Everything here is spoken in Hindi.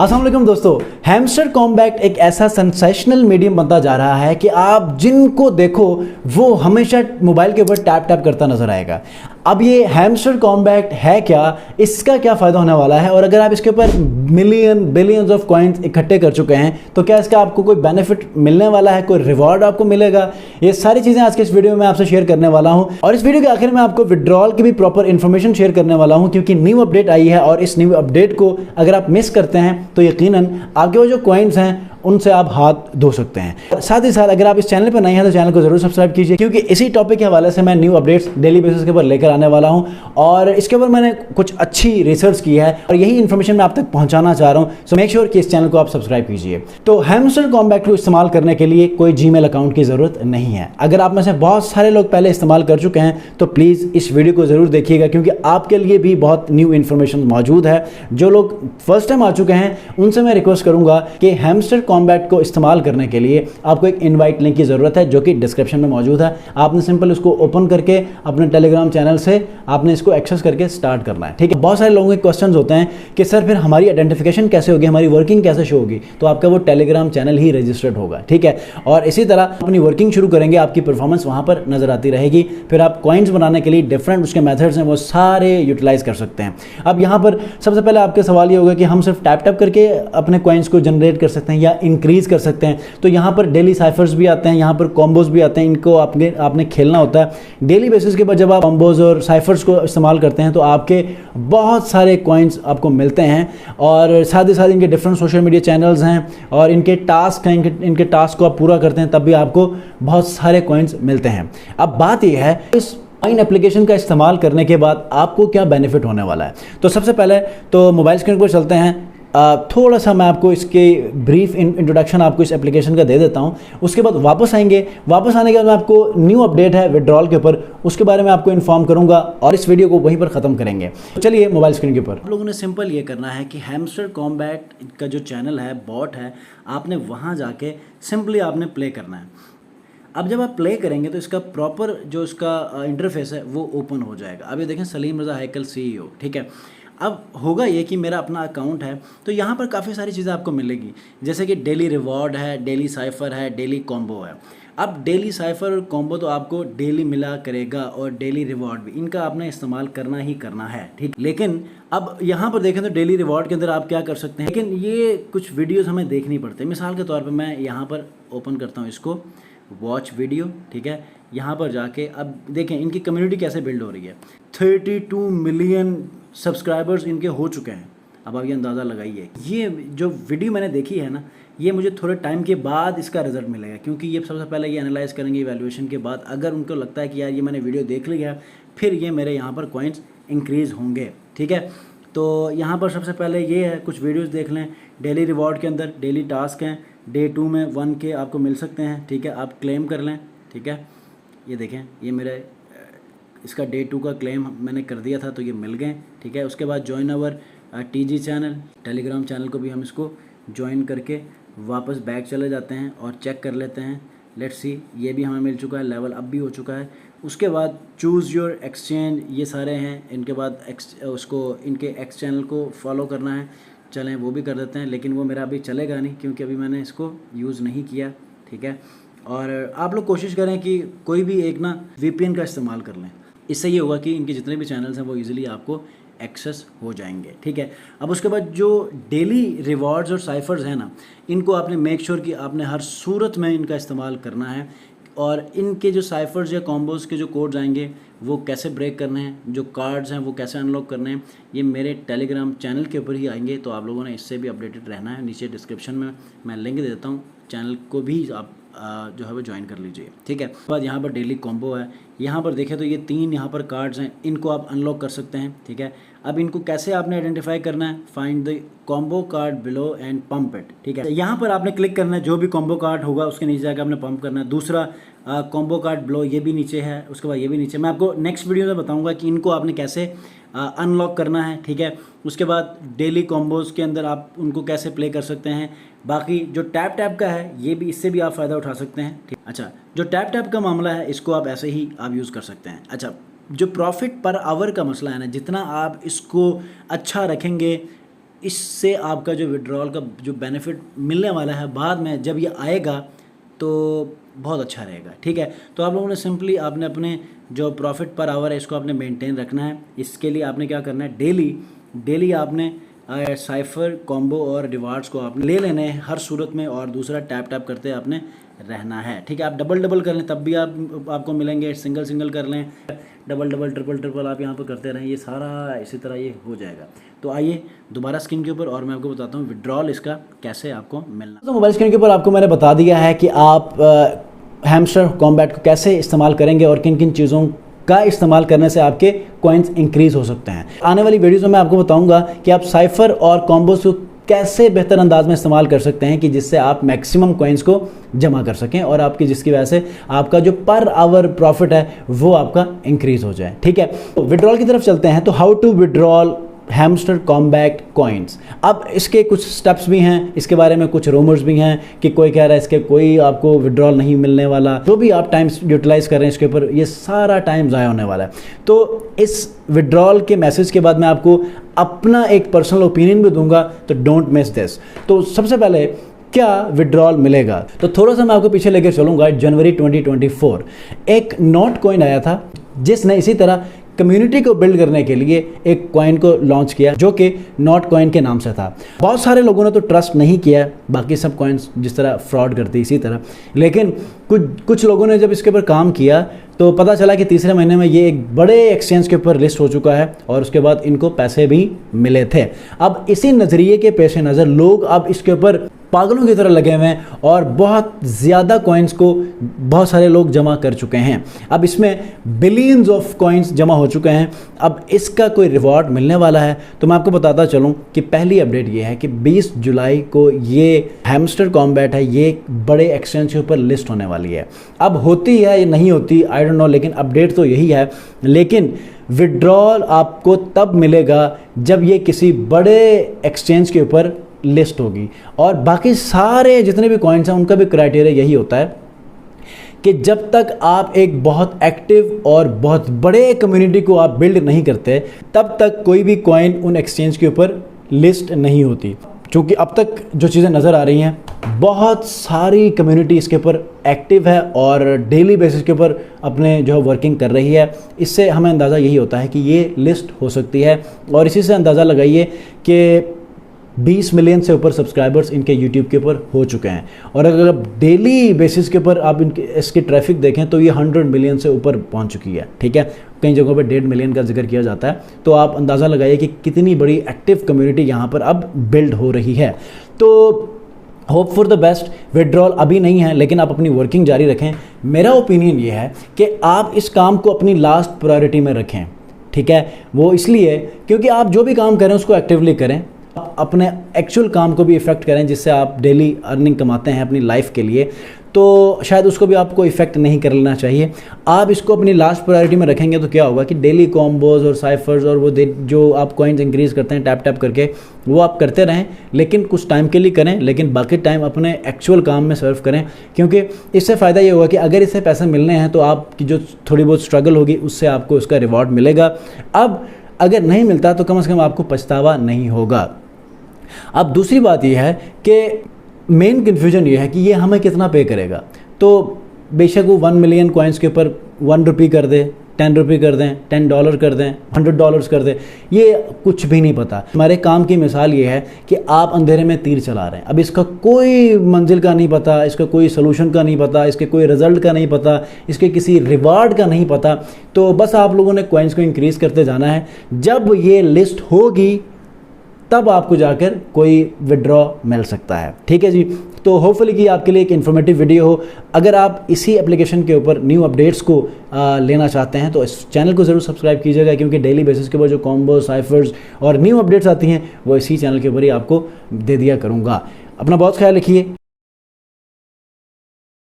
अस्सलाम वालेकुम दोस्तों, हैमस्टर कॉम्बैट एक ऐसा सेंसेशनल मीडियम बनता जा रहा है कि आप जिनको देखो वो हमेशा मोबाइल के ऊपर टैप टैप करता नजर आएगा। अब ये हैमस्टर कॉम्बैट है क्या, इसका क्या फ़ायदा होने वाला है, और अगर आप इसके ऊपर मिलियन बिलियंस ऑफ कॉइन्स इकट्ठे कर चुके हैं तो क्या इसका आपको कोई बेनिफिट मिलने वाला है, कोई रिवॉर्ड आपको मिलेगा, ये सारी चीज़ें आज के इस वीडियो में आपसे शेयर करने वाला हूँ। और इस वीडियो के आखिर में आपको विड्रॉल की भी प्रॉपर इन्फॉर्मेशन शेयर करने वाला हूँ, क्योंकि न्यू अपडेट आई है और इस न्यू अपडेट को अगर आप मिस करते हैं तो यकीनन आपके वो जो कॉइन्स हैं उनसे आप हाथ धो सकते हैं। साथ ही साथ अगर आप इस चैनल पर नए हैं तो चैनल को जरूर सब्सक्राइब कीजिए, क्योंकि इसी टॉपिक के हवाले से मैं न्यू अपडेट्स डेली बेसिस के ऊपर लेकर आने वाला हूं और इसके ऊपर मैंने कुछ अच्छी रिसर्च की है और यही इन्फॉर्मेशन मैं आप तक पहुंचाना चाह रहा हूं। सो मेक श्योर कि इस चैनल को आप सब्सक्राइब कीजिए। तो हैमस्टर कॉम्बैट को इस्तेमाल करने के लिए कोई जीमेल अकाउंट की ज़रूरत नहीं है। अगर आप में से बहुत सारे लोग पहले इस्तेमाल कर चुके हैं तो प्लीज़ इस वीडियो को ज़रूर देखिएगा, क्योंकि आपके लिए भी बहुत न्यू इन्फॉर्मेशन मौजूद है। जो लोग फर्स्ट टाइम आ चुके हैं उनसे मैं रिक्वेस्ट करूंगा कि हैमस्टर कॉम्बैट को इस्तेमाल करने के लिए आपको एक इनवाइट लिंक की ज़रूरत है, जो कि डिस्क्रिप्शन में मौजूद है। आपने सिंपल इसको ओपन करके अपने टेलीग्राम चैनल से आपने इसको एक्सेस करके स्टार्ट करना है। ठीक है, बहुत सारे लोगों के क्वेश्चंस होते हैं कि सर फिर हमारी आइडेंटिफिकेशन कैसे होगी, हमारी वर्किंग कैसे शो होगी। तो आपका वो टेलीग्राम चैनल ही रजिस्टर्ड होगा। ठीक है, और इसी तरह अपनी वर्किंग शुरू करेंगे, आपकी परफॉर्मेंस वहां पर नजर आती रहेगी। फिर आप कॉइन्स बनाने के लिए डिफरेंट उसके मेथड्स हैं वो सारे यूटिलाइज कर सकते हैं। अब यहाँ पर सबसे पहले आपके सवाल ये होगा कि हम सिर्फ टैप टैप करके अपने कॉइन्स को जनरेट कर सकते हैं या इंक्रीज कर सकते हैं। तो यहाँ पर डेली साइफर्स भी आते हैं, यहाँ पर कॉम्बोज भी आते हैं, इनको आपने खेलना होता है डेली बेसिस के बाद। जब आप कॉम्बोज और साइफर्स को इस्तेमाल करते हैं तो आपके बहुत सारे कॉइन्स आपको मिलते हैं, और साथ ही साथ इनके डिफरेंट सोशल मीडिया चैनल्स हैं और इनके टास्क हैं, इनके टास्क को आप पूरा करते हैं तब भी आपको बहुत सारे कॉइन्स मिलते हैं। अब बात यह है इस कॉइन एप्लीकेशन का इस्तेमाल करने के बाद आपको क्या बेनिफिट होने वाला है। तो सबसे पहले तो मोबाइल स्क्रीन पर चलते हैं। थोड़ा सा मैं आपको इसके ब्रीफ इंट्रोडक्शन आपको इस एप्लीकेशन का दे देता हूं, उसके बाद वापस आएंगे। वापस आने के बाद मैं आपको न्यू अपडेट है विड्रॉल के ऊपर, उसके बारे में आपको इन्फॉर्म करूंगा और इस वीडियो को वहीं पर ख़त्म करेंगे। तो चलिए मोबाइल स्क्रीन के ऊपर आप लोगों ने सिंपल ये करना है कि हैमस्टर कॉम्बैट का जो चैनल है, बॉट है, आपने वहाँ जाके सिंपली आपने प्ले करना है। अब जब आप प्ले करेंगे तो इसका प्रॉपर जो इसका इंटरफेस है वो ओपन हो जाएगा। अब ये देखें, सलीम रज़ा हैकल CEO। ठीक है, अब होगा ये कि मेरा अपना अकाउंट है तो यहाँ पर काफ़ी सारी चीज़ें आपको मिलेगी, जैसे कि डेली रिवॉर्ड है, डेली साइफ़र है, डेली कॉम्बो है। अब डेली साइफ़र और कॉम्बो तो आपको डेली मिला करेगा और डेली रिवॉर्ड भी, इनका आपने इस्तेमाल करना ही करना है। ठीक, लेकिन अब यहाँ पर देखें तो डेली रिवॉर्ड के अंदर आप क्या कर सकते हैं, लेकिन ये कुछ वीडियोज़ हमें देखनी पड़ती है। मिसाल के तौर पर मैं यहाँ पर ओपन करता हूँ इसको, वॉच वीडियो। ठीक है, यहाँ पर जाके अब देखें इनकी कम्युनिटी कैसे बिल्ड हो रही है। 32 मिलियन सब्सक्राइबर्स इनके हो चुके हैं। अब आप ये अंदाज़ा लगाइए, ये जो वीडियो मैंने देखी है ना, ये मुझे थोड़े टाइम के बाद इसका रिजल्ट मिलेगा, क्योंकि ये सबसे पहले ये एनालाइज करेंगे इवैल्यूएशन के बाद। अगर उनको लगता है कि यार ये मैंने वीडियो देख लिया, फिर ये मेरे यहाँ पर कॉइन्स इंक्रीज़ होंगे। ठीक है, तो यहाँ पर सबसे पहले ये है, कुछ वीडियोस देख लें। डेली रिवॉर्ड के अंदर डेली टास्क हैं, डे 2 में 1 के आपको मिल सकते हैं। ठीक है, आप क्लेम कर लें। ठीक है, ये देखें, ये मेरे इसका डे 2 का क्लेम मैंने कर दिया था तो ये मिल गए। ठीक है, उसके बाद join our TG channel, Telegram channel को भी हम इसको ज्वाइन करके वापस बैक चले जाते हैं और चेक कर लेते हैं। लेट्स सी, ये भी हमें मिल चुका है, लेवल अप भी हो चुका है। उसके बाद चूज़ योर एक्सचेंज, ये सारे हैं। इनके बाद उसको इनके एक्स चैनल को फॉलो करना है, चलें वो भी कर देते हैं, लेकिन वो मेरा अभी चलेगा नहीं क्योंकि अभी मैंने इसको यूज़ नहीं किया। ठीक है, और आप लोग कोशिश करें कि कोई भी एक ना VPN का इस्तेमाल कर लें, इससे ये होगा कि इनके जितने भी चैनल्स हैं वो इजीली आपको एक्सेस हो जाएंगे। ठीक है, अब उसके बाद जो डेली रिवॉर्ड्स और साइफर्स हैं ना, इनको आपने मेक श्योर कि आपने हर सूरत में इनका इस्तेमाल करना है, और इनके जो साइफर्स या कॉम्बोज के जो कोड्स आएंगे वो कैसे ब्रेक करने हैं, जो कार्ड्स हैं वो कैसे अनलॉक करने हैं, ये मेरे टेलीग्राम चैनल के ऊपर ही आएंगे। तो आप लोगों ने इससे भी अपडेटेड रहना है। नीचे डिस्क्रिप्शन में मैं लिंक दे देता हूँ, चैनल को भी आप जो है वो ज्वाइन कर लीजिए। ठीक है, उसके बाद यहाँ पर डेली कॉम्बो है। यहाँ पर देखें तो ये 3 यहाँ पर कार्ड्स हैं, इनको आप अनलॉक कर सकते हैं। ठीक है, अब इनको कैसे आपने आइडेंटिफाई करना है, find the combo card below and pump it. ठीक है, यहाँ पर आपने क्लिक करना है, जो भी कॉम्बो कार्ड होगा उसके नीचे जाकर आपने पंप करना है। दूसरा कॉम्बो कार्ड बिलो, ये भी नीचे है, उसके बाद ये भी नीचे। मैं आपको नेक्स्ट वीडियो में बताऊँगा कि इनको आपने कैसे अनलॉक करना है। ठीक है, उसके बाद डेली कॉम्बोज के अंदर आप उनको कैसे प्ले कर सकते हैं। बाकी जो टैप टैप का है, ये भी, इससे भी आप फ़ायदा उठा सकते हैं। ठीक, अच्छा, जो टैप टैप का मामला है इसको आप ऐसे ही आप यूज़ कर सकते हैं। अच्छा, जो प्रॉफिट पर आवर का मसला है ना, जितना आप इसको अच्छा रखेंगे इससे आपका जो विड्रॉल का जो बेनिफिट मिलने वाला है बाद में जब ये आएगा तो बहुत अच्छा रहेगा। ठीक है, तो आप लोगों ने सिंपली आपने अपने जो प्रॉफिट पर आवर है इसको आपने मेंटेन रखना है। इसके लिए आपने क्या करना है, डेली आपने साइफर कॉम्बो और रिवार्ड्स को आपने ले लेने हैं हर सूरत में, और दूसरा टैप करते आपने रहना है। ठीक है, आप डबल कर लें तब भी आपको मिलेंगे, सिंगल कर लें, डबल ट्रिपल आप यहाँ पर करते रहें, ये सारा इसी तरह ये हो जाएगा। तो आइए दोबारा स्क्रीन के ऊपर और मैं आपको बताता हूँ विड्रॉल इसका कैसे आपको मिलना। तो मोबाइल स्क्रीन के ऊपर आपको मैंने बता दिया है कि आप हैमस्टर कॉम्बैट को कैसे इस्तेमाल करेंगे और किन किन चीज़ों का इस्तेमाल करने से आपके कॉइन्स इंक्रीज हो सकते हैं। आने वाली वीडियोज़ में मैं आपको बताऊंगा कि आप साइफर और कॉम्बोस को कैसे बेहतर अंदाज में इस्तेमाल कर सकते हैं कि जिससे आप मैक्सिमम कॉइन्स को जमा कर सकें और आपकी जिसकी वजह से आपका जो पर आवर प्रॉफिट है वो आपका इंक्रीज हो जाए। ठीक है, तो विड्रॉल की तरफ चलते हैं। तो how to withdrawal Hamster Kombat coins. अब इसके कुछ स्टेप्स भी हैं, इसके बारे में कुछ रूमर्स भी हैं कि कोई कह रहा है इसके कोई आपको विड्रॉल नहीं मिलने वाला, जो भी आप टाइम यूटिलाइज कर रहे हैं इसके ऊपर ये सारा टाइम ज़ाया होने वाला है। तो इस विड्रॉल के मैसेज के बाद मैं आपको अपना एक पर्सनल ओपिनियन भी दूंगा, तो डोंट मिस दिस। तो सबसे पहले क्या विड्रॉल मिलेगा, तो थोड़ा सा मैं आपको पीछे लेकर चलूंगा। जनवरी 2024 एक नॉट कॉइन आया था जिसने इसी तरह कम्युनिटी को बिल्ड करने के लिए एक कॉइन को लॉन्च किया जो कि नॉट कॉइन के नाम से था। बहुत सारे लोगों ने तो ट्रस्ट नहीं किया, बाकी सब कॉइन्स जिस तरह फ्रॉड करती इसी तरह, लेकिन कुछ लोगों ने जब इसके ऊपर काम किया तो पता चला कि तीसरे महीने में ये एक बड़े एक्सचेंज के ऊपर लिस्ट हो चुका है और उसके बाद इनको पैसे भी मिले थे। अब इसी नज़रिए के पेश नज़र लोग अब इसके ऊपर पागलों की तरह लगे हुए हैं और बहुत ज़्यादा कॉइन्स को बहुत सारे लोग जमा कर चुके हैं। अब इसमें बिलियंस ऑफ कॉइन्स जमा हो चुके हैं। अब इसका कोई रिवॉर्ड मिलने वाला है तो मैं आपको बताता चलूं कि पहली अपडेट ये है कि 20 जुलाई को ये हैमस्टर कॉम्बैट है, ये बड़े एक्सचेंज के ऊपर लिस्ट होने वाली है। अब होती है या नहीं होती आई डोंट नो, लेकिन अपडेट तो यही है। लेकिन विड्रॉल आपको तब मिलेगा जब ये किसी बड़े एक्सचेंज के ऊपर लिस्ट होगी, और बाकी सारे जितने भी कॉइन्स हैं उनका भी क्राइटेरिया यही होता है कि जब तक आप एक बहुत एक्टिव और बहुत बड़े कम्युनिटी को आप बिल्ड नहीं करते तब तक कोई भी कॉइन उन एक्सचेंज के ऊपर लिस्ट नहीं होती। क्योंकि अब तक जो चीज़ें नज़र आ रही हैं बहुत सारी कम्युनिटी इसके ऊपर एक्टिव है और डेली बेसिस के ऊपर अपने जो है वर्किंग कर रही है। इससे हमें अंदाज़ा यही होता है कि ये लिस्ट हो सकती है, और इसी से अंदाज़ा लगाइए कि 20 मिलियन से ऊपर सब्सक्राइबर्स इनके यूट्यूब के ऊपर हो चुके हैं, और अगर आप डेली बेसिस के ऊपर आप इसकी ट्रैफिक देखें तो ये 100 मिलियन से ऊपर पहुंच चुकी है। ठीक है, कई जगहों पर 1.5 मिलियन का जिक्र किया जाता है, तो आप अंदाज़ा लगाइए कि कितनी बड़ी एक्टिव कम्युनिटी यहाँ पर अब बिल्ड हो रही है। तो hope for the best. Withdrawal अभी नहीं है लेकिन आप अपनी वर्किंग जारी रखें। मेरा ओपिनियन ये है कि आप इस काम को अपनी लास्ट प्रायोरिटी में रखें। ठीक है, वो इसलिए क्योंकि आप जो भी काम करें उसको एक्टिवली करें, अपने एक्चुअल काम को भी इफ़ेक्ट करें जिससे आप डेली अर्निंग कमाते हैं अपनी लाइफ के लिए, तो शायद उसको भी आपको इफ़ेक्ट नहीं कर लेना चाहिए। आप इसको अपनी लास्ट प्रायोरिटी में रखेंगे तो क्या होगा कि डेली कॉम्बोज और साइफर्स और वो जो आप कॉइन्स इंक्रीज़ करते हैं टैप करके वो आप करते रहें, लेकिन कुछ टाइम के लिए करें, लेकिन बाकी टाइम अपने एक्चुअल काम में सर्व करें। क्योंकि इससे फ़ायदा ये होगा कि अगर इससे पैसे मिलने हैं तो आपकी जो थोड़ी बहुत स्ट्रगल होगी उससे आपको उसका रिवॉर्ड मिलेगा। अब अगर नहीं मिलता तो कम से कम आपको पछतावा नहीं होगा। अब दूसरी बात यह है कि मेन कन्फ्यूजन ये है कि ये हमें कितना पे करेगा। तो बेशक वो 1 मिलियन कॉइन्स के ऊपर 1 रुपये कर दे, 10 रुपये कर दें, $10 कर दें, $100 कर दें, ये कुछ भी नहीं पता। हमारे काम की मिसाल ये है कि आप अंधेरे में तीर चला रहे हैं। अब इसका कोई मंजिल का नहीं पता, इसका कोई सलूशन का नहीं पता, इसके कोई रिज़ल्ट का नहीं पता, इसके किसी रिवार्ड का नहीं पता। तो बस आप लोगों ने कॉइन्स को इंक्रीज़ करते जाना है। जब ये लिस्ट होगी तब आपको जाकर कोई विड्रॉ मिल सकता है। ठीक है जी, तो होपफुली कि आपके लिए एक इन्फॉर्मेटिव वीडियो हो। अगर आप इसी एप्लीकेशन के ऊपर न्यू अपडेट्स को लेना चाहते हैं तो इस चैनल को ज़रूर सब्सक्राइब कीजिएगा, क्योंकि डेली बेसिस के ऊपर जो कॉम्बो, साइफर्स और न्यू अपडेट्स आती हैं वो इसी चैनल के ऊपर ही आपको दे दिया करूँगा। अपना बहुत ख्याल रखिए।